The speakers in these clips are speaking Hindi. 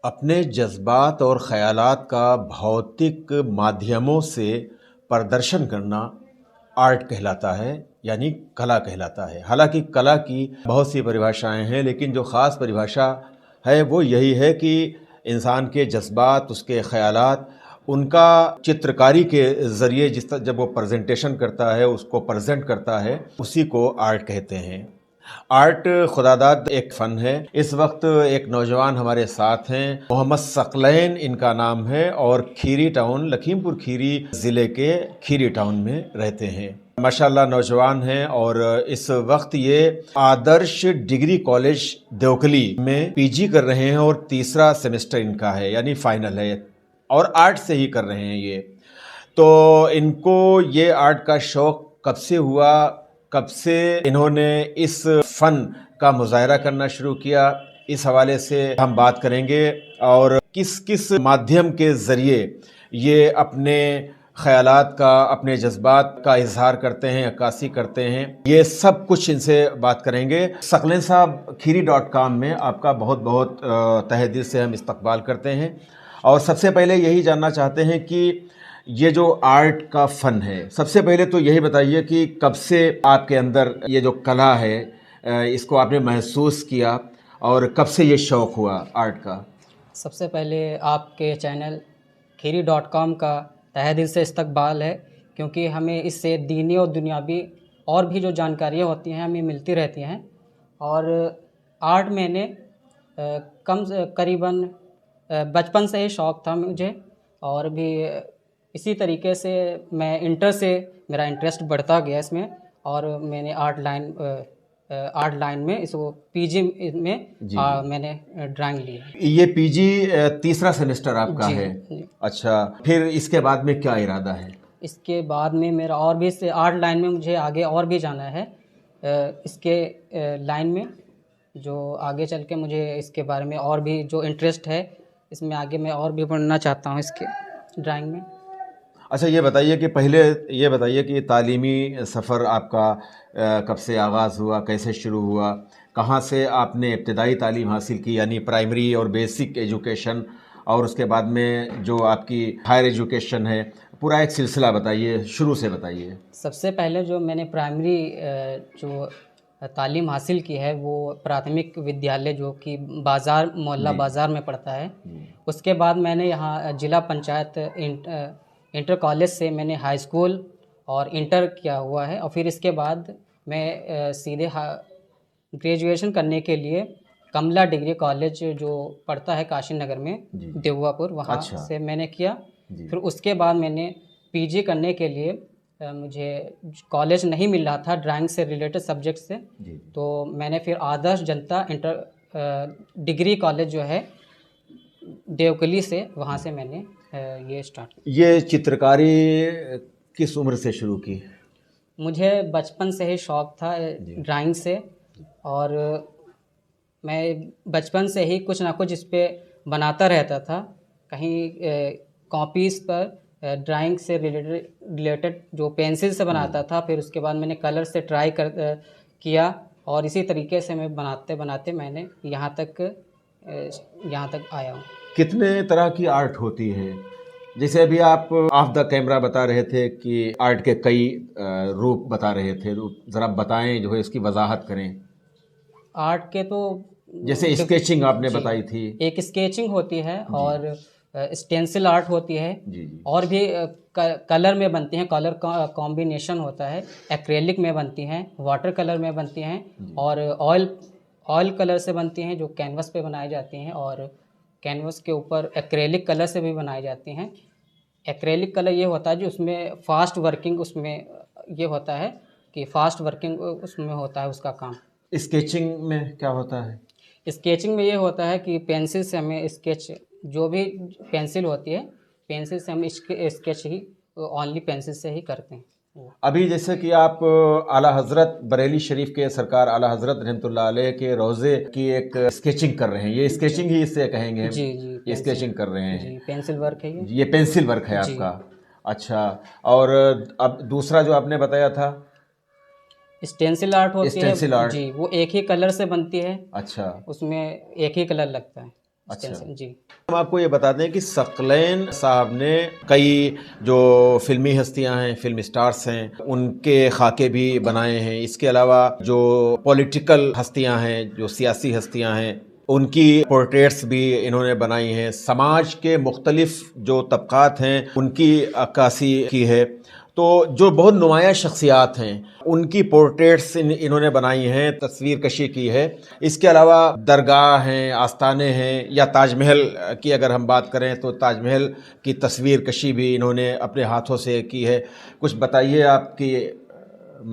अपने जज्बात और ख़यालात का भौतिक माध्यमों से प्रदर्शन करना आर्ट कहलाता है, यानी कला कहलाता है। हालांकि कला की बहुत सी परिभाषाएं हैं, लेकिन जो ख़ास परिभाषा है वो यही है कि इंसान के जज्बात, उसके ख़यालात, उनका चित्रकारी के ज़रिए जब वो प्रेजेंटेशन करता है, उसको प्रेजेंट करता है, उसी को आर्ट कहते हैं। आर्ट खुदादाद एक फ़न है। इस वक्त एक नौजवान हमारे साथ हैं, मोहम्मद सकलैन इनका नाम है और खीरी टाउन, लखीमपुर खीरी ज़िले के खीरी टाउन में रहते हैं। माशाल्लाह नौजवान हैं और इस वक्त ये आदर्श डिग्री कॉलेज देवकली में पीजी कर रहे हैं और तीसरा सेमेस्टर इनका है, यानी फाइनल है, और आर्ट से ही कर रहे हैं ये। तो इनको ये आर्ट का शौक़ कब से हुआ, कब से इन्होंने इस फ़न का मुज़ाहरा करना शुरू किया, इस हवाले से हम बात करेंगे। और किस किस माध्यम के ज़रिए ये अपने ख़यालात का, अपने जज्बात का इजहार करते हैं, अक्कासी करते हैं, ये सब कुछ इनसे बात करेंगे। सकलैन साहब, खीरी.com में आपका बहुत बहुत तहे दिल से हम इस्तकबाल करते हैं। और सबसे पहले यही जानना चाहते हैं कि ये जो आर्ट का फ़न है, सबसे पहले तो यही बताइए कि कब से आपके अंदर ये जो कला है इसको आपने महसूस किया और कब से ये शौक़ हुआ आर्ट का? सबसे पहले आपके चैनल खीरी.com का तहे दिल से इस्तकबाल है, क्योंकि हमें इससे दीनी और दुनियावी और भी जो जानकारियाँ होती हैं हमें मिलती रहती हैं। और आर्ट मैंने करीबन बचपन से ही शौक़ था मुझे, और भी इसी तरीके से मैं इंटर से मेरा इंटरेस्ट बढ़ता गया इसमें, और मैंने आर्ट लाइन में इसको पीजी में मैंने ड्राइंग ली है। ये पीजी तीसरा सेमेस्टर आपका है? जी। अच्छा, फिर इसके बाद में क्या इरादा है? इसके बाद में मेरा और भी से आर्ट लाइन में मुझे आगे और भी जाना है। इसके लाइन में जो आगे चल के मुझे इसके बारे में और भी जो इंटरेस्ट है, इसमें आगे मैं और भी बढ़ना चाहता हूँ इसके ड्राइंग में। अच्छा, ये बताइए कि पहले ये बताइए कि तालीमी सफ़र आपका कब से आगाज़ हुआ, कैसे शुरू हुआ, कहाँ से आपने इब्तदाई तालीम हासिल की, यानी प्राइमरी और बेसिक एजुकेशन, और उसके बाद में जो आपकी हायर एजुकेशन है, पूरा एक सिलसिला बताइए, शुरू से बताइए। सबसे पहले जो मैंने प्राइमरी जो तालीम हासिल की है वो प्राथमिक विद्यालय जो कि बाज़ार, मोहल्ला बाज़ार में पड़ता है। उसके बाद मैंने यहाँ जिला पंचायत इंटर कॉलेज से मैंने हाई स्कूल और इंटर किया हुआ है, और फिर इसके बाद मैं सीधे ग्रेजुएशन करने के लिए कमला डिग्री कॉलेज जो पड़ता है काशी नगर में देवापुर, वहाँ से मैंने किया। फिर उसके बाद मैंने पीजी करने के लिए मुझे कॉलेज नहीं मिल रहा था ड्राइंग से रिलेटेड सब्जेक्ट से, तो मैंने फिर आदर्श जनता इंटर डिग्री कॉलेज जो है देवकली से, वहाँ से मैंने ये स्टार्ट किया। ये चित्रकारी किस उम्र से शुरू की? मुझे बचपन से ही शौक़ था ड्राइंग से, और मैं बचपन से ही कुछ ना कुछ इस पर बनाता रहता था। कहीं कॉपीज़ पर ड्राइंग से रिलेटेड जो पेंसिल से बनाता था, फिर उसके बाद मैंने कलर से ट्राई किया, और इसी तरीके से मैं बनाते बनाते मैंने यहाँ तक आया हूँ। कितने तरह की आर्ट होती है? जैसे अभी आप ऑफ द कैमरा बता रहे थे कि आर्ट के कई रूप बता रहे थे, ज़रा बताएं, जो है इसकी वजाहत करें। आर्ट के तो जैसे स्केचिंग आपने बताई थी, एक स्केचिंग होती है, और स्टेंसिल आर्ट होती है, और भी कलर में बनती हैं, कलर कॉम्बिनेशन होता है, एक्रेलिक में बनती हैं, वाटर कलर में बनती हैं, और ऑयल कलर से बनती हैं जो कैनवस पे बनाई जाती हैं, और कैनवस के ऊपर एक्रेलिक कलर से भी बनाई जाती हैं। एक्रेलिक कलर ये होता है जो उसमें फास्ट वर्किंग, उसमें ये होता है कि फास्ट वर्किंग उसमें होता है उसका काम। स्केचिंग में क्या होता है? स्केचिंग में ये होता है कि पेंसिल से हमें स्केच, जो भी पेंसिल होती है, पेंसिल से हम स्केच ही ओनली पेंसिल से ही करते हैं। अभी जैसे कि आप आला हज़रत बरेली शरीफ के सरकार आला हज़रत रहमतुल्लाह अलैह के रोज़े की एक स्केचिंग कर रहे हैं, ये स्केचिंग ही इससे कहेंगे? जी, ये स्केचिंग कर रहे हैं जी, पेंसिल वर्क है ये पेंसिल वर्क है आपका। अच्छा, और अब दूसरा जो आपने बताया था स्टेंसिल आर्ट होती है स्टेंसिल आर्ट, जी, वो एक ही कलर से बनती है। अच्छा, उसमें एक ही कलर लगता है। अच्छा। पेंसिल जी। हम आपको ये बता दें कि सकलैन साहब ने कई जो फिल्मी हस्तियां हैं, फिल्म स्टार्स हैं, उनके खाके भी बनाए हैं। इसके अलावा जो पॉलिटिकल हस्तियां हैं, जो सियासी हस्तियां हैं, उनकी पोर्ट्रेट्स भी इन्होंने बनाई हैं। समाज के मुख्तलिफ जो तबकात हैं उनकी अक्कासी की है। तो जो बहुत नुमाया शख्सियात हैं उनकी पोर्ट्रेट्स इन्होंने बनाई हैं, तस्वीर कशी की है। इसके अलावा दरगाह हैं, आस्थाने हैं, या ताजमहल की अगर हम बात करें तो ताजमहल की तस्वीर कशी भी इन्होंने अपने हाथों से की है। कुछ बताइए आपकी,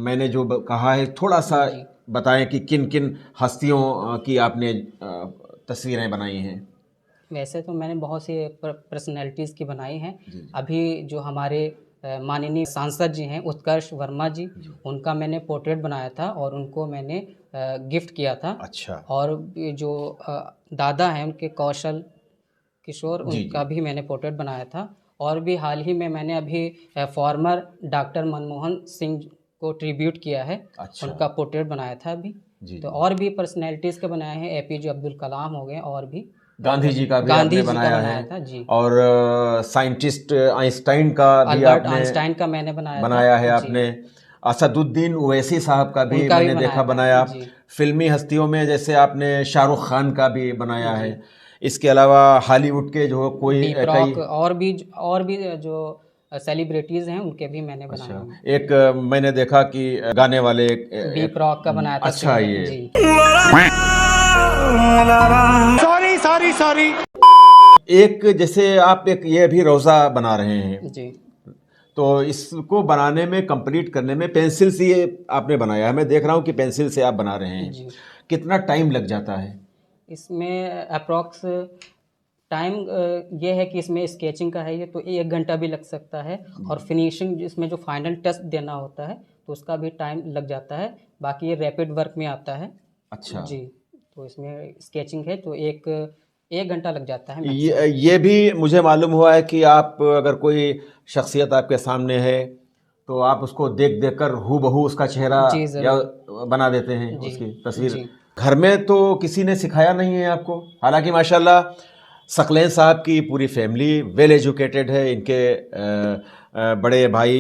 मैंने जो कहा है थोड़ा सा जी। बताएं कि किन किन हस्तियों की आपने तस्वीरें बनाई हैं। वैसे तो मैंने बहुत सी पर्सनैलिटीज़ की बनाई हैं। जी। अभी जो हमारे माननीय सांसद जी हैं उत्कर्ष वर्मा जी, उनका मैंने पोर्ट्रेट बनाया था और उनको मैंने गिफ्ट किया था। अच्छा। और ये जो दादा हैं उनके कौशल किशोर, जी उनका जी। भी मैंने पोर्ट्रेट बनाया था। और भी हाल ही में मैंने अभी फॉर्मर डॉक्टर मनमोहन सिंह को ट्रिब्यूट किया है, अच्छा। उनका पोर्ट्रेट बनाया था अभी। जी तो जी। और भी पर्सनैलिटीज़ के बनाए हैं, एपीजे अब्दुल कलाम हो गए, और भी गांधी जी का भी गांधी आपने जी का बनाया बनाया है। था जी। और साइंटिस्ट आइंस्टाइन का भी अल्बर्ट आपने आइंस्टाइन का मैंने बनाया बनाया है था जी। आपने। असदुद्दीन ओवैसी साहब का भी उनका भी मैंने देखा बनाया बनाया। है जी। फिल्मी हस्तियों में जैसे आपने शाहरुख खान का भी बनाया जी। है। इसके अलावा हॉलीवुड के जो कोई दीप कई, रॉक और भी जो सेलिब्रिटीज़ हैं उनके भी मैंने बनाए अच्छा, हैं। एक मैंने देखा कि गाने वाले दीप रॉक का बनाया था अच्छा, सिंगर ये जी। Sorry sorry sorry. एक जैसे आप एक ये भी रोज़ा बना रहे हैं, जी तो इसको बनाने में, कंप्लीट करने में पेंसिल से ये आपने बनाया है। मैं देख रहा हूँ कि पेंसिल से आप बना रहे हैं। जी। कितना टाइम लग जाता है? इसमें अप्रॉक्स टाइम ये है कि इसमें स्केचिंग का है ये, तो 1 घंटा भी लग सकता है। और फिनिशिंग इसमें जो फाइनल टच देना होता है तो उसका भी टाइम लग जाता है। बाकी ये रैपिड वर्क में आता है। अच्छा। जी। तो इसमें स्केचिंग है तो एक घंटा लग जाता है मैक्सिमम। ये भी मुझे मालूम हुआ है कि आप अगर कोई शख्सियत आपके सामने है तो आप उसको देख देख कर हूबहू उसका चेहरा जी या ज़रूर। बना देते हैं, जी उसकी तस्वीर। जी घर में तो किसी ने सिखाया नहीं है आपको? हालांकि माशाल्लाह सकलैन साहब की पूरी फैमिली वेल एजुकेटेड है। इनके बड़े भाई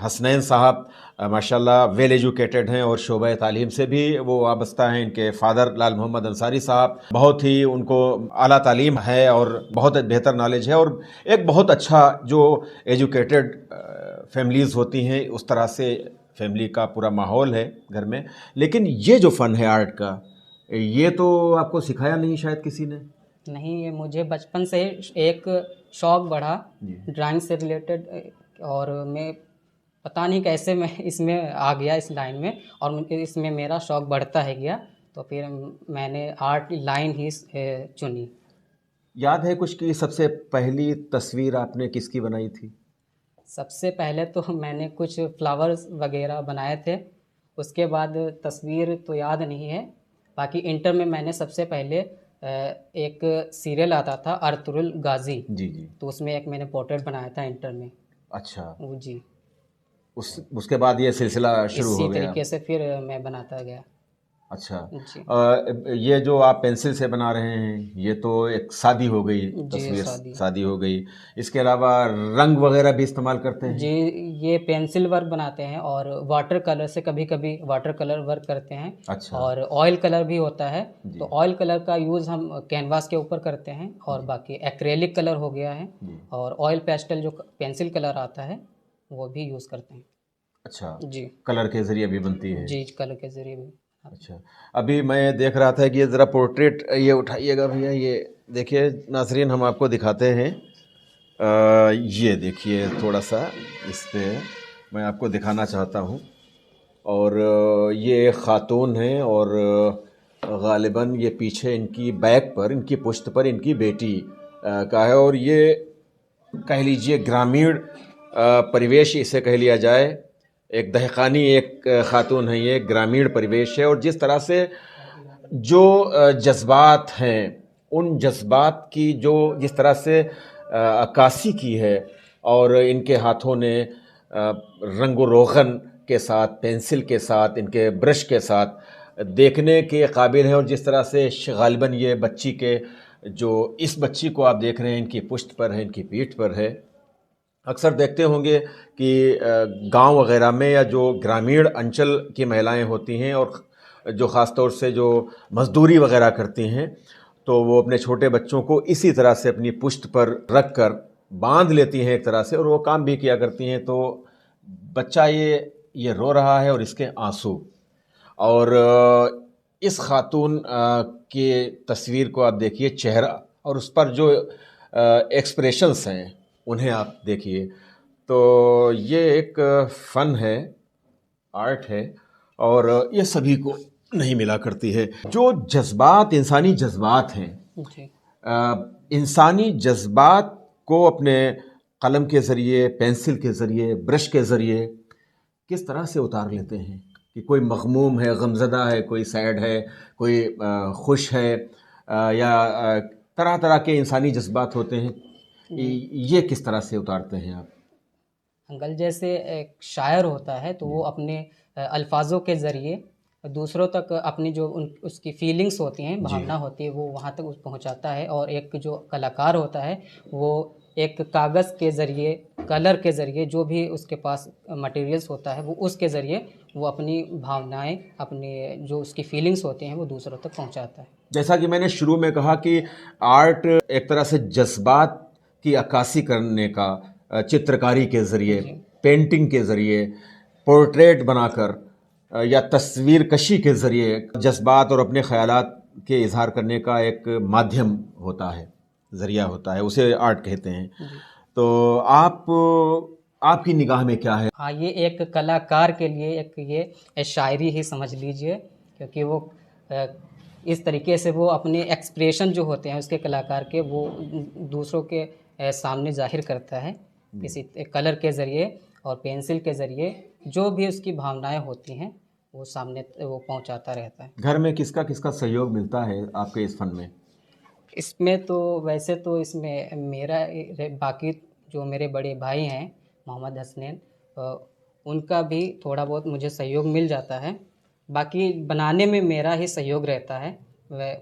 हसनैन साहब माशाल्लाह वेल एजुकेटेड हैं और शोबा तालीम से भी वो वाबस्ता हैं। इनके फादर लाल मोहम्मद अंसारी साहब, बहुत ही उनको आला तालीम है और बहुत बेहतर नॉलेज है, और एक बहुत अच्छा जो एजुकेटेड फैमिलीज़ होती हैं उस तरह से फैमिली का पूरा माहौल है घर में। लेकिन ये जो फ़न है आर्ट का, ये तो आपको सिखाया नहीं शायद किसी ने? नहीं, ये मुझे बचपन से एक शौक़ बढ़ा ड्राइंग से रिलेटेड। और मैं पता नहीं कैसे मैं इसमें आ गया, इस लाइन में, और इसमें मेरा शौक़ बढ़ता है गया। तो फिर मैंने आर्ट लाइन ही चुनी। याद है कुछ कि सबसे पहली तस्वीर आपने किसकी बनाई थी? सबसे पहले तो मैंने कुछ फ्लावर्स वगैरह बनाए थे। उसके बाद तस्वीर तो याद नहीं है। बाकी इंटर में मैंने सबसे पहले एक सीरियल आता था अर्तुगरुल गाजी, जी जी। तो उसमें एक मैंने पोर्ट्रेट बनाया था इंटर में। अच्छा। वो जी। उसके बाद ये सिलसिला शुरू इसी हो गया? तरीके से फिर मैं बनाता गया। अच्छा। जी ये जो आप पेंसिल से बना रहे हैं ये तो एक शादी हो गई जी। तस्वीर, शादी शादी हो गई। इसके अलावा रंग वगैरह भी इस्तेमाल करते हैं? जी, ये पेंसिल वर्क बनाते हैं और वाटर कलर से कभी कभी वाटर कलर वर्क करते हैं। अच्छा। और ऑयल कलर भी होता है, जी। तो ऑयल कलर का यूज़ हम कैनवास के ऊपर करते हैं। और बाकी एक्रेलिक कलर हो गया है, और ऑयल पेस्टल जो पेंसिल कलर आता है वो भी यूज़ करते हैं। अच्छा, जी कलर के ज़रिए भी बनती है? जी, कलर के ज़रिए भी। अच्छा, अभी मैं देख रहा था कि ये ज़रा पोर्ट्रेट ये उठाइएगा भैया, ये देखिए नाजरीन, हम आपको दिखाते हैं। ये देखिए थोड़ा सा इस पे मैं आपको दिखाना चाहता हूँ। और ये एक ख़ातून है और ग़ालिबन ये पीछे इनकी बैक पर, इनकी पुश्त पर इनकी बेटी का है। और ये कह लीजिए ग्रामीण परिवेश इसे कह लिया जाए, एक दहकानी एक ख़ातून है, ये ग्रामीण परिवेश है। और जिस तरह से जो जज्बात हैं, उन जज्बात की जो जिस तरह से अक्कासी की है, और इनके हाथों ने रंग रोगन के साथ, पेंसिल के साथ, इनके ब्रश के साथ देखने के काबिल है। और जिस तरह से गालिबन ये बच्ची के जो इस बच्ची को आप देख रहे हैं, इनकी पुश्त पर है, इनकी पीठ पर है। अक्सर देखते होंगे कि गांव वगैरह में या जो ग्रामीण अंचल की महिलाएं होती हैं और जो ख़ास तौर से जो मज़दूरी वगैरह करती हैं, तो वो अपने छोटे बच्चों को इसी तरह से अपनी पुश्त पर रख कर बांध लेती हैं एक तरह से, और वो काम भी किया करती हैं। तो बच्चा ये रो रहा है और इसके आंसू, और इस खातून की तस्वीर को आप देखिए, चेहरा और उस पर जो एक्सप्रेशंस हैं उन्हें आप देखिए। तो ये एक फ़न है, आर्ट है, और ये सभी को नहीं मिला करती है। जो जज्बात, इंसानी जज्बात हैं, जी। इंसानी जज्बात को अपने कलम के ज़रिए, पेंसिल के ज़रिए, ब्रश के ज़रिए किस तरह से उतार लेते हैं कि कोई मग़मूम है, गमज़दा है, कोई सैड है, कोई खुश है, या तरह तरह के इंसानी जज्बात होते हैं। ये किस तरह से उतारते हैं आप? अंकल, जैसे एक शायर होता है तो वो अपने अल्फाजों के ज़रिए दूसरों तक अपनी जो उसकी फीलिंग्स होती हैं, भावना होती है, वो वहाँ तक पहुँचाता है। और एक जो कलाकार होता है वो एक कागज़ के ज़रिए, कलर के ज़रिए, जो भी उसके पास मटेरियल्स होता है वो उसके ज़रिए वो अपनी भावनाएं, अपनी जो उसकी फीलिंग्स होती हैं वो दूसरों तक पहुँचाता है। जैसा कि मैंने शुरू में कहा कि आर्ट एक तरह से जज्बात की अक्कासी करने का, चित्रकारी के ज़रिए, पेंटिंग के ज़रिए, पोर्ट्रेट बनाकर या तस्वीर कशी के ज़रिए जज्बात और अपने ख़यालात के इज़हार करने का एक माध्यम होता है, ज़रिया होता है, उसे आर्ट कहते हैं। तो आपकी निगाह में क्या है? हाँ, ये एक कलाकार के लिए एक ये शायरी ही समझ लीजिए, क्योंकि वो इस तरीके से वो अपने एक्सप्रेशन जो होते हैं उसके कलाकार के, वो दूसरों के सामने जाहिर करता है किसी कलर के ज़रिए और पेंसिल के ज़रिए। जो भी उसकी भावनाएं होती हैं वो सामने वो पहुंचाता रहता है। घर में किसका किसका सहयोग मिलता है आपके इस फन में? इसमें तो वैसे तो इसमें मेरा, बाकी जो मेरे बड़े भाई हैं मोहम्मद हसनैन, उनका भी थोड़ा बहुत मुझे सहयोग मिल जाता है। बाकी बनाने में मेरा ही सहयोग रहता है। वह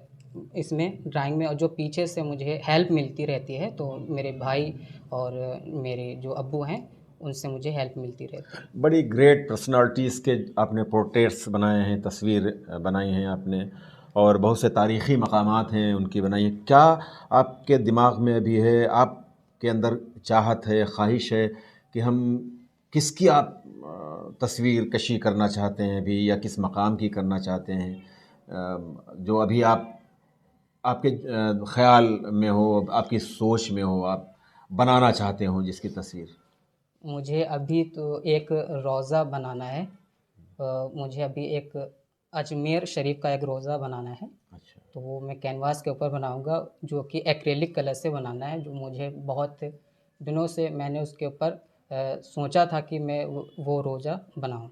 इसमें ड्राइंग में, और जो पीछे से मुझे हेल्प मिलती रहती है तो मेरे भाई और मेरे जो अब्बू हैं उनसे मुझे हेल्प मिलती रहती है। बड़ी ग्रेट पर्सनालिटीज़ के आपने पोर्ट्रेट्स बनाए हैं, तस्वीर बनाई हैं आपने, और बहुत से तारीख़ी मकामात हैं उनकी बनाई हैं। क्या आपके दिमाग में अभी है, आपके अंदर चाहत है, ख्वाहिश है कि हम किसकी आप तस्वीर कशी करना चाहते हैं अभी, या किस मकाम की करना चाहते हैं, जो अभी आपके ख़्याल में हो, आपकी सोच में हो, आप बनाना चाहते हो जिसकी तस्वीर? मुझे अभी तो एक रोज़ा बनाना है। मुझे अभी एक अजमेर शरीफ का एक रोज़ा बनाना है। अच्छा। तो वो मैं कैनवास के ऊपर बनाऊंगा, जो कि एक्रेलिक कलर से बनाना है, जो मुझे बहुत दिनों से मैंने उसके ऊपर सोचा था कि मैं वो रोज़ा बनाऊं।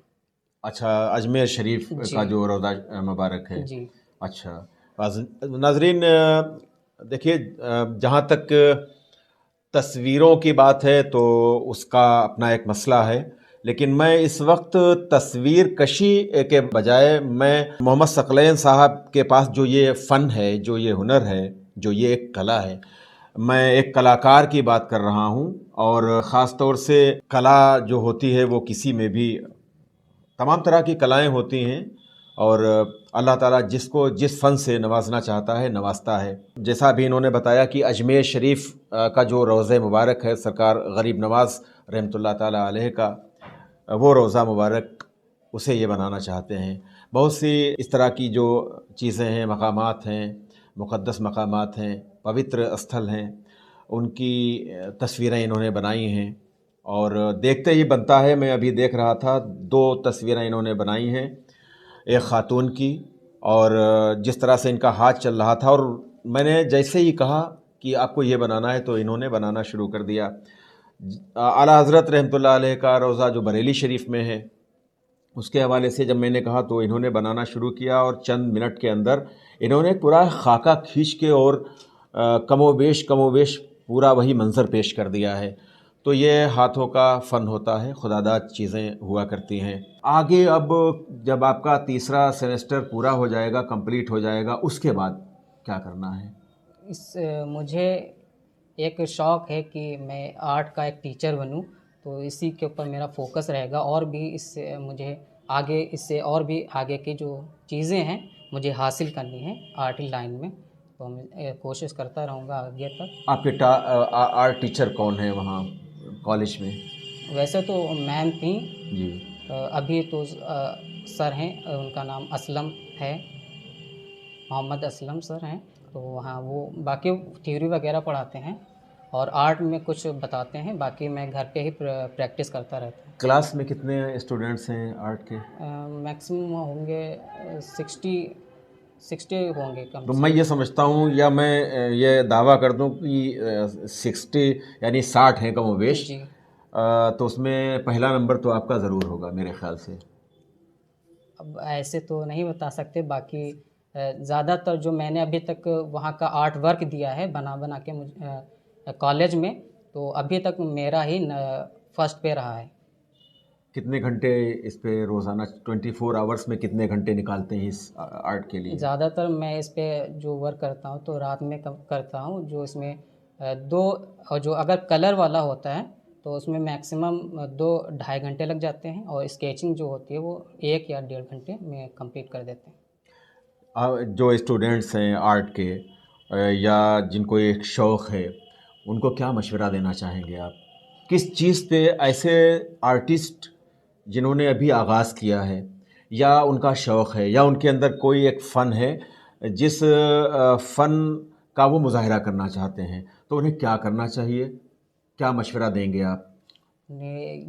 अच्छा, अजमेर शरीफ जी। का जो रोज़ा मुबारक है। जी। अच्छा, नाज़रीन, देखिए, जहाँ तक तस्वीरों की बात है तो उसका अपना एक मसला है, लेकिन मैं इस वक्त तस्वीर कशी के बजाय मैं मोहम्मद सकलैन साहब के पास जो ये फ़न है, जो ये हुनर है, जो ये एक कला है, मैं एक कलाकार की बात कर रहा हूँ। और ख़ास तौर से कला जो होती है वो किसी में भी, तमाम तरह की कलाएं होती हैं, और अल्लाह ताला जिसको जिस फ़न से नवाजना चाहता है नवाजता है। जैसा अभी इन्होंने बताया कि अजमेर शरीफ का जो रोज़ा मुबारक है, सरकार गरीब नवाज़ रहमतुल्लाह ताला अलैह का वो रोज़ा मुबारक, उसे ये बनाना चाहते हैं। बहुत सी इस तरह की जो चीज़ें हैं, मकामात हैं, मुक़द्दस मकामात हैं, पवित्र स्थल हैं, उनकी तस्वीरें इन्होंने बनाई हैं, और देखते ही बनता है। मैं अभी देख रहा था, 2 तस्वीरें इन्होंने बनाई हैं, एक ख़ातून की, और जिस तरह से इनका हाथ चल रहा था, और मैंने जैसे ही कहा कि आपको ये बनाना है तो इन्होंने बनाना शुरू कर दिया। आला हज़रत रहमतुल्लाह अलैह का रोज़ा जो बरेली शरीफ में है, उसके हवाले से जब मैंने कहा तो इन्होंने बनाना शुरू किया, और चंद मिनट के अंदर इन्होंने पूरा खाका खींच के और कमोबेश पूरा वही मंज़र पेश कर दिया है। तो ये हाथों का फ़न होता है, खुदादाद चीज़ें हुआ करती हैं। आगे अब जब आपका तीसरा सेमेस्टर पूरा हो जाएगा, कंप्लीट हो जाएगा, उसके बाद क्या करना है? मुझे एक शौक़ है कि मैं आर्ट का एक टीचर बनूं, तो इसी के ऊपर मेरा फोकस रहेगा। और भी इससे मुझे आगे, इससे और भी आगे की जो चीज़ें हैं मुझे हासिल करनी है आर्ट लाइन में, तो मैं कोशिश करता रहूँगा आगे तक। आपके आर्ट टीचर कौन है वहाँ कॉलेज में? वैसे तो मैम थी, जी। अभी तो सर हैं, उनका नाम असलम है, मोहम्मद असलम सर हैं। तो वहाँ वो बाकी थ्योरी वगैरह पढ़ाते हैं और आर्ट में कुछ बताते हैं, बाकी मैं घर पे ही प्रैक्टिस करता रहता हूँ। क्लास में कितने स्टूडेंट्स हैं आर्ट के? मैक्सिमम होंगे 60 होंगे कम तो से मैं कम। ये समझता हूँ, या मैं ये दावा कर दूँ कि 60 यानी 60 हैं कमोवेश। जी। तो उसमें पहला नंबर तो आपका ज़रूर होगा मेरे ख्याल से। अब ऐसे तो नहीं बता सकते, बाकी ज़्यादातर जो मैंने अभी तक वहाँ का आर्ट वर्क दिया है बना बना के मुझे कॉलेज में, तो अभी तक मेरा ही फर्स्ट पे रहा है। कितने घंटे इस पे रोज़ाना 24 आवर्स में कितने घंटे निकालते हैं इस आर्ट के लिए? ज़्यादातर मैं इस पे जो वर्क करता हूँ तो रात में करता हूँ, जो इसमें और जो अगर कलर वाला होता है तो उसमें मैक्सिमम 2-2.5 घंटे लग जाते हैं, और स्केचिंग जो होती है वो 1 या 1.5 घंटे में कंप्लीट कर देते हैं। जो स्टूडेंट्स हैं आर्ट के, या जिनको एक शौक़ है, उनको क्या मशवरा देना चाहेंगे आप? किस चीज़ पे ऐसे आर्टिस्ट जिन्होंने अभी आगाज़ किया है, या उनका शौक़ है, या उनके अंदर कोई एक फ़न है, जिस फ़न का वो मुज़ाहिरा करना चाहते हैं, तो उन्हें क्या करना चाहिए? क्या मशवरा देंगे आप?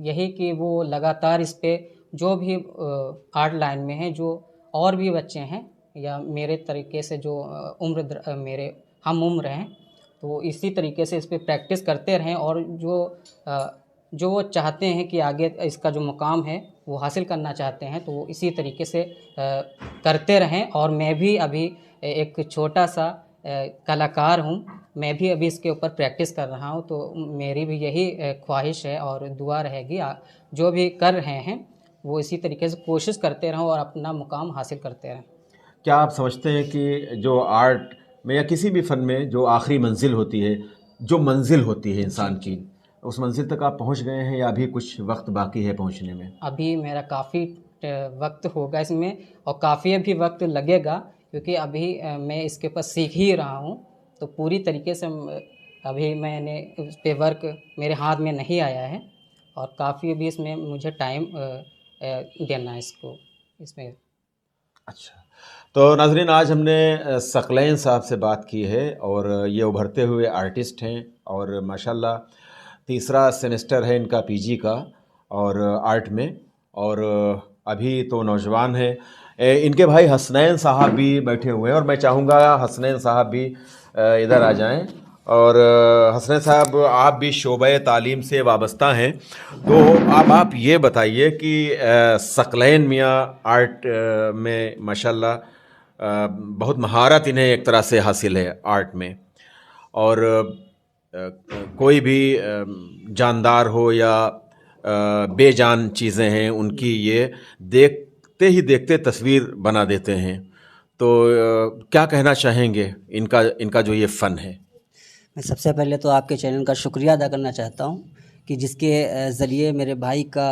यही कि वो लगातार इस पे जो भी आर्ट लाइन में हैं, जो और भी बच्चे हैं या मेरे तरीके से जो मेरे हम उम्र हैं, तो इसी तरीके से इस पे प्रैक्टिस करते रहें, और जो वो चाहते हैं कि आगे इसका जो मुकाम है वो हासिल करना चाहते हैं, तो वो इसी तरीके से करते रहें। और मैं भी अभी एक छोटा सा कलाकार हूँ, मैं भी अभी इसके ऊपर प्रैक्टिस कर रहा हूँ, तो मेरी भी यही ख्वाहिश है और दुआ रहेगी जो भी कर रहे हैं वो इसी तरीके से कोशिश करते रहें और अपना मुकाम हासिल करते रहें। क्या आप समझते हैं कि जो आर्ट में या किसी भी फ़न में जो आखिरी मंजिल होती है, जो मंजिल होती है इंसान की, उस मंजिल तक आप पहुंच गए हैं, या अभी कुछ वक्त बाकी है पहुंचने में? अभी मेरा काफ़ी वक्त होगा इसमें, और काफ़ी अभी वक्त लगेगा, क्योंकि अभी मैं इसके ऊपर सीख ही रहा हूँ, तो पूरी तरीके से अभी मैंने उस पे वर्क मेरे हाथ में नहीं आया है, और काफ़ी अभी इसमें मुझे टाइम देना है इसमें। अच्छा, तो नाज़रीन, आज हमने सकलैन साहब से बात की है, और ये उभरते हुए आर्टिस्ट हैं, और माशाल्लाह तीसरा सेमेस्टर है इनका पीजी का और आर्ट में, और अभी तो नौजवान है। इनके भाई हसनैन साहब भी बैठे हुए हैं, और मैं चाहूँगा हसनैन साहब भी इधर आ जाएं। और हसनैन साहब, आप भी शोबे तालीम से वाबस्ता हैं, तो अब आप ये बताइए कि सकलैन मियाँ आर्ट में माशाल्लाह बहुत महारत इन्हें एक तरह से हासिल है आर्ट में, और कोई भी जानदार हो या बेजान चीज़ें हैं उनकी ये देखते ही देखते तस्वीर बना देते हैं। तो क्या कहना चाहेंगे इनका जो ये फ़न है? मैं सबसे पहले तो आपके चैनल का शुक्रिया अदा करना चाहता हूँ कि जिसके ज़रिए मेरे भाई का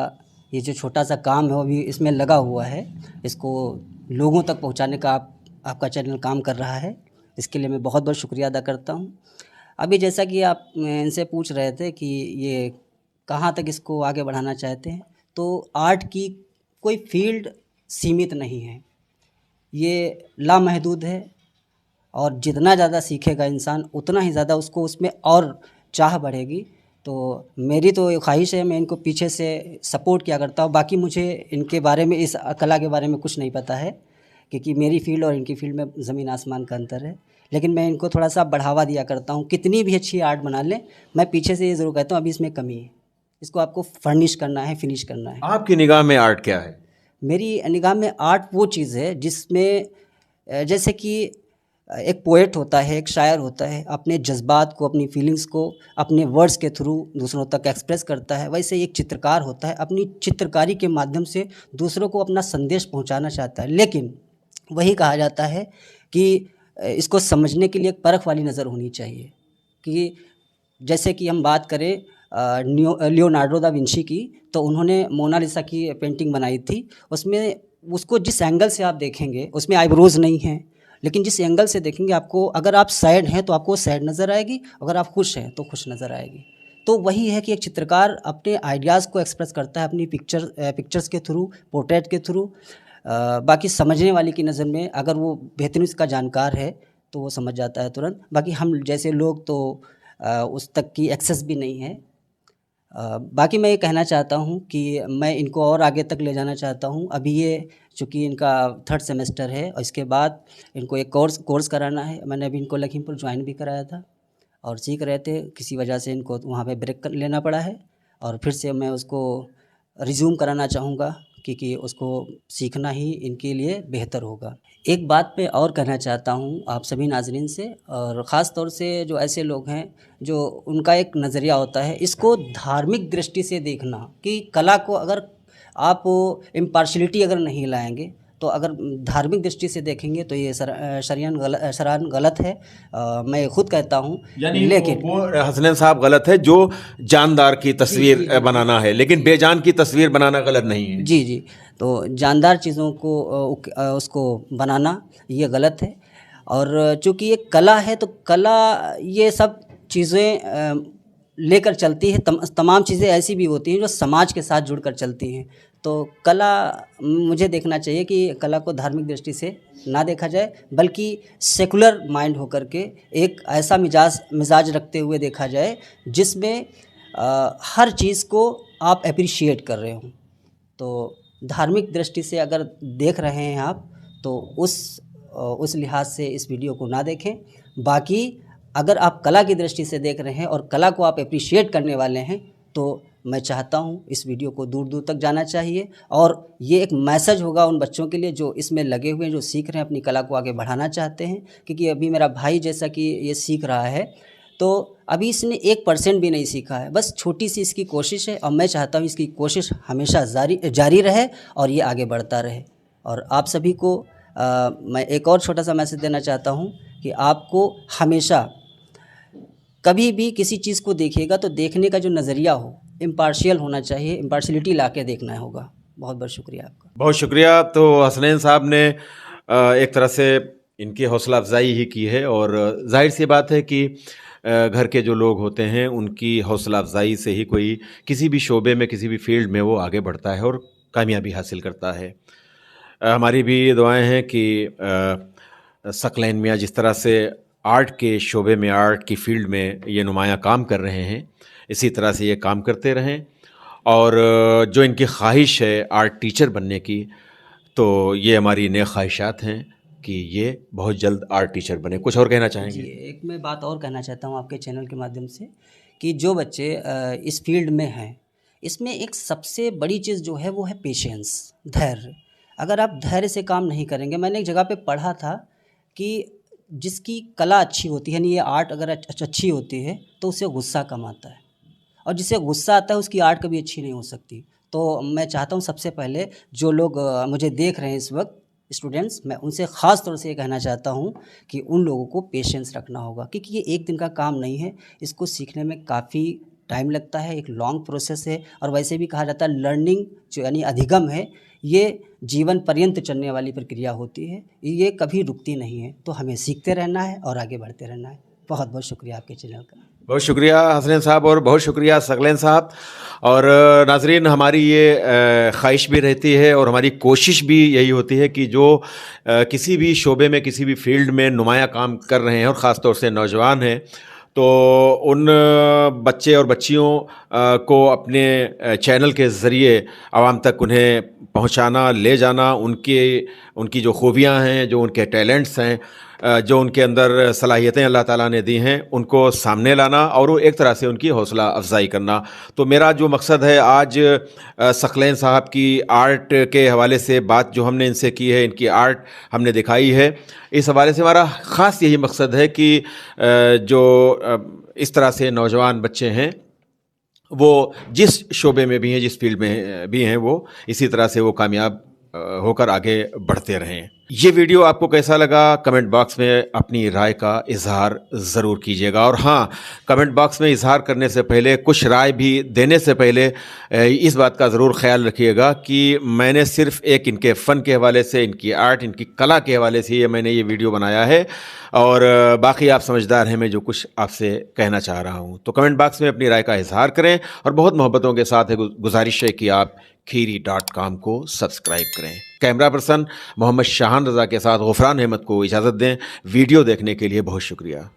ये जो छोटा सा काम है वो भी इसमें लगा हुआ है, इसको लोगों तक पहुँचाने का आपका चैनल काम कर रहा है। इसके लिए मैं बहुत बहुत शुक्रिया अदा करता हूँ। अभी जैसा कि आप इनसे पूछ रहे थे कि ये कहाँ तक इसको आगे बढ़ाना चाहते हैं, तो आर्ट की कोई फील्ड सीमित नहीं है, ये लामहदूद है, और जितना ज़्यादा सीखेगा इंसान उतना ही ज़्यादा उसको उसमें और चाह बढ़ेगी। तो मेरी तो ये ख्वाहिश है, मैं इनको पीछे से सपोर्ट किया करता हूँ। बाकी मुझे इनके बारे में, इस कला के बारे में कुछ नहीं पता है, क्योंकि मेरी फील्ड और इनकी फील्ड में ज़मीन आसमान का अंतर है, लेकिन मैं इनको थोड़ा सा बढ़ावा दिया करता हूँ। कितनी भी अच्छी आर्ट बना लें, मैं पीछे से ये ज़रूर कहता हूँ अभी इसमें कमी है, इसको आपको फर्निश करना है, फिनिश करना है। आपकी निगाह में आर्ट क्या है? मेरी निगाह में आर्ट वो चीज़ है जिसमें जैसे कि एक पोएट होता है, एक शायर होता है, अपने जज्बात को, अपनी फीलिंग्स को अपने वर्ड्स के थ्रू दूसरों तक एक्सप्रेस करता है, वैसे एक चित्रकार होता है, अपनी चित्रकारी के माध्यम से दूसरों को अपना संदेश पहुंचाना चाहता है। लेकिन वही कहा जाता है कि इसको समझने के लिए एक परख वाली नज़र होनी चाहिए। कि जैसे कि हम बात करें लियोनार्डो दा विंची की, तो उन्होंने मोनालिसा की पेंटिंग बनाई थी। उसमें उसको जिस एंगल से आप देखेंगे, उसमें आईब्रोज नहीं हैं, लेकिन जिस एंगल से देखेंगे आपको, अगर आप सैड हैं तो आपको सैड नज़र आएगी, अगर आप खुश हैं तो खुश नज़र आएगी। तो वही है कि एक चित्रकार अपने आइडियाज़ को एक्सप्रेस करता है अपनी पिक्चर्स के थ्रू, पोर्ट्रेट के थ्रू। बाकी समझने वाले की नज़र में अगर वो बेहतरीन इसका जानकार है तो वो समझ जाता है तुरंत। बाकी हम जैसे लोग तो उस तक की एक्सेस भी नहीं है। बाकी मैं ये कहना चाहता हूँ कि मैं इनको और आगे तक ले जाना चाहता हूँ। अभी ये चूँकि इनका 3rd सेमेस्टर है और इसके बाद इनको एक कोर्स कराना है। मैंने अभी इनको लखीमपुर ज्वाइन भी कराया था और सीख रहे थे, किसी वजह से इनको वहाँ पे ब्रेक लेना पड़ा है और फिर से मैं उसको रिज्यूम कराना चाहूँगा, क्योंकि उसको सीखना ही इनके लिए बेहतर होगा। एक बात मैं और कहना चाहता हूँ आप सभी नाज़रीन से, और ख़ास तौर से जो ऐसे लोग हैं जो उनका एक नज़रिया होता है इसको धार्मिक दृष्टि से देखना, कि कला को अगर आप इम्पार्शलिटी अगर नहीं लाएंगे, तो अगर धार्मिक दृष्टि से देखेंगे तो ये सराहन गलत है। मैं खुद कहता हूँ, यानी लेकिन वो हसनैन साहब गलत है, जो जानदार की तस्वीर बनाना है, लेकिन बेजान की तस्वीर बनाना गलत नहीं है। जी जी, तो जानदार चीज़ों को उसको बनाना ये गलत है। और चूँकि ये कला है तो कला ये सब चीज़ें लेकर चलती है। तमाम चीज़ें ऐसी भी होती हैं जो समाज के साथ जुड़कर चलती हैं। तो कला मुझे देखना चाहिए कि कला को धार्मिक दृष्टि से ना देखा जाए, बल्कि सेकुलर माइंड होकर के एक ऐसा मिजाज रखते हुए देखा जाए जिसमें हर चीज़ को आप एप्रिशिएट कर रहे हों। तो धार्मिक दृष्टि से अगर देख रहे हैं आप, तो उस लिहाज से इस वीडियो को ना देखें। बाकी अगर आप कला की दृष्टि से देख रहे हैं और कला को आप एप्रिशिएट करने वाले हैं, तो मैं चाहता हूं इस वीडियो को दूर दूर तक जाना चाहिए और ये एक मैसेज होगा उन बच्चों के लिए जो इसमें लगे हुए हैं, जो सीख रहे हैं, अपनी कला को आगे बढ़ाना चाहते हैं। क्योंकि अभी मेरा भाई जैसा कि ये सीख रहा है, तो अभी इसने 1% भी नहीं सीखा है, बस छोटी सी इसकी कोशिश है और मैं चाहता हूँ इसकी कोशिश हमेशा जारी रहे और ये आगे बढ़ता रहे। और आप सभी को मैं एक और छोटा सा मैसेज देना चाहता हूँ कि आपको हमेशा कभी भी किसी चीज़ को देखिएगा तो देखने का जो नज़रिया हो इम्पार्शियल होना चाहिए, इम्पार्शलिटी ला के देखना होगा। बहुत बहुत शुक्रिया आपका। बहुत शुक्रिया। तो हसनैन साहब ने एक तरह से इनकी हौसला अफजाई ही की है, और जाहिर सी बात है कि घर के जो लोग होते हैं उनकी हौसला अफजाई से ही कोई किसी भी शोबे में, किसी भी फील्ड में वो आगे बढ़ता है और कामयाबी हासिल करता है। हमारी भी ये दुआएं हैं कि सकलैन मियाँ जिस तरह से आर्ट के शोबे में, आर्ट की फील्ड में ये नुमायाँ काम कर रहे हैं, इसी तरह से ये काम करते रहें। और जो इनकी ख्वाहिश है आर्ट टीचर बनने की, तो ये हमारी नेक ख्वाहिशात हैं कि ये बहुत जल्द आर्ट टीचर बने। कुछ और कहना चाहेंगे? एक मैं बात और कहना चाहता हूँ आपके चैनल के माध्यम से, कि जो बच्चे इस फील्ड में हैं, इसमें एक सबसे बड़ी चीज़ जो है वो है पेशेंस, धैर्य। अगर आप धैर्य से काम नहीं करेंगे, मैंने एक जगह पे पढ़ा था कि जिसकी कला अच्छी होती है, यानी ये आर्ट अगर अच्छी होती है तो उसे गुस्सा कम आता है, और जिसे गुस्सा आता है उसकी आर्ट कभी अच्छी नहीं हो सकती। तो मैं चाहता हूँ सबसे पहले जो लोग मुझे देख रहे हैं इस वक्त, स्टूडेंट्स, मैं उनसे ख़ास तौर से ये कहना चाहता हूँ कि उन लोगों को पेशेंस रखना होगा, क्योंकि ये एक दिन का काम नहीं है। इसको सीखने में काफ़ी टाइम लगता है, एक लॉन्ग प्रोसेस है। और वैसे भी कहा जाता है लर्निंग जो यानी अधिगम है, ये जीवन पर्यंत चलने वाली प्रक्रिया होती है, ये कभी रुकती नहीं है। तो हमें सीखते रहना है और आगे बढ़ते रहना है। बहुत बहुत शुक्रिया आपके चैनल का। बहुत शुक्रिया हसनैन साहब, और बहुत शुक्रिया सकलैन साहब। और नाजरीन, हमारी ये ख्वाहिश भी रहती है और हमारी कोशिश भी यही होती है कि जो किसी भी शोबे में, किसी भी फील्ड में नुमाया काम कर रहे हैं और ख़ास तौर से नौजवान हैं, तो उन बच्चे और बच्चियों को अपने चैनल के ज़रिए आवाम तक उन्हें पहुंचाना, ले जाना, उनकी जो खूबियां हैं, जो उनके टैलेंट्स हैं, जो उनके अंदर सलाहियतें अल्लाह ताला ने दी हैं, उनको सामने लाना और वो एक तरह से उनकी हौसला अफजाई करना। तो मेरा जो मकसद है आज सकलैन साहब की आर्ट के हवाले से बात जो हमने इनसे की है, इनकी आर्ट हमने दिखाई है, इस हवाले से हमारा ख़ास यही मकसद है कि जो इस तरह से नौजवान बच्चे हैं वो जिस शोबे में भी हैं, जिस फील्ड में भी हैं, वो इसी तरह से वो कामयाब होकर आगे बढ़ते रहें। ये वीडियो आपको कैसा लगा कमेंट बॉक्स में अपनी राय का इजहार ज़रूर कीजिएगा। और हाँ, कमेंट बॉक्स में इजहार करने से पहले, कुछ राय भी देने से पहले इस बात का ज़रूर ख्याल रखिएगा कि मैंने सिर्फ एक इनके फ़न के हवाले से, इनकी आर्ट, इनकी कला के हवाले से मैंने ये वीडियो बनाया है, और बाकी आप समझदार हैं मैं जो कुछ आपसे कहना चाह रहा हूँ। तो कमेंट बॉक्स में अपनी राय का इजहार करें और बहुत मोहब्बतों के साथ गुजारिश है कि आप खीरी.com को सब्सक्राइब करें। कैमरा पर्सन मोहम्मद शाहान रज़ा के साथ गुफरान अहमद को इजाज़त दें। वीडियो देखने के लिए बहुत शुक्रिया।